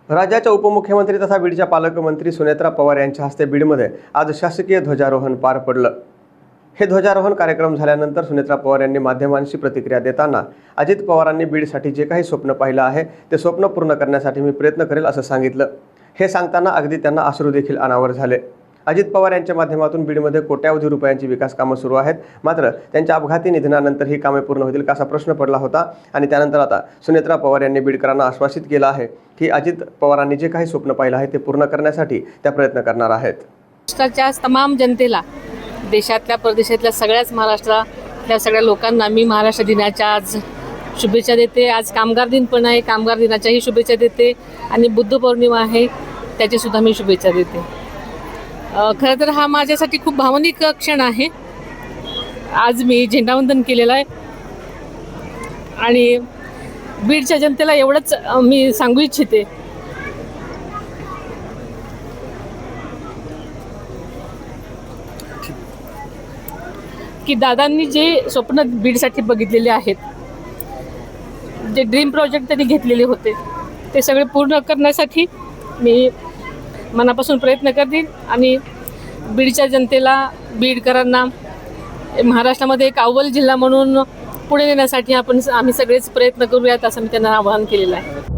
राज्याच्या उपमुख्यमंत्री तथा बीडच्या पालकमंत्री सुनेत्रा पवार यांच्या हस्ते बीडमध्ये आज शासकीय ध्वजारोहण पार पडलं। हे ध्वजारोहण कार्यक्रम झाल्यानंतर सुनेत्रा पवार यांनी माध्यमांशी प्रतिक्रिया देताना अजित पवारांनी बीडसाठी जे काही स्वप्न पाहिलं आहे ते स्वप्न पूर्ण करण्यासाठी मी प्रयत्न करेल असं सांगितलं। हे सांगताना अगदी त्यांना अश्रू देखील अनावर झाले। अजित पवार यांच्या माध्यमातून बीडमध्ये कोट्यावधी रुपयांची विकास कामं सुरू आहेत, मात्र त्यांच्या अपघाती निधनानंतर ही कामे पूर्ण होतील का असा प्रश्न पडला होता आणि त्यानंतर आता सुनेत्रा पवार यांनी बीडकरांना आश्वासित केलं आहे की अजित पवारांनी जे काही स्वप्न पाहिलं आहे ते पूर्ण करण्यासाठी त्या प्रयत्न करणार आहेत। महाराष्ट्राच्या तमाम जनतेला, देशातल्या परदेशातल्या सगळ्याच महाराष्ट्रातल्या सगळ्या लोकांना मी महाराष्ट्र दिनाच्या आज शुभेच्छा देते। आज कामगार दिन पण आहे, कामगार दिनाच्याही शुभेच्छा देते आणि बुद्ध पौर्णिमा आहे त्याची सुद्धा मी शुभेच्छा देते। खरं तर हा माझ्यासाठी खूप भावनिक क्षण आहे। आज मी झेंडावंदन केलेलं आहे आणि बीडच्या जनतेला एवढंच मी सांगू इच्छिते की दादांनी जे स्वप्न बीडसाठी बघितलेले आहेत, जे ड्रीम प्रोजेक्ट त्यांनी घेतलेले होते ते सगळे पूर्ण करण्यासाठी मी मनापासून प्रयत्न करतील आणि बीडच्या जनतेला, बीडकरांना महाराष्ट्रामध्ये एक अव्वल जिल्हा म्हणून पुढे नेण्यासाठी आम्ही सगळेच प्रयत्न करूयात असं मी त्यांना आवाहन केलेलं आहे।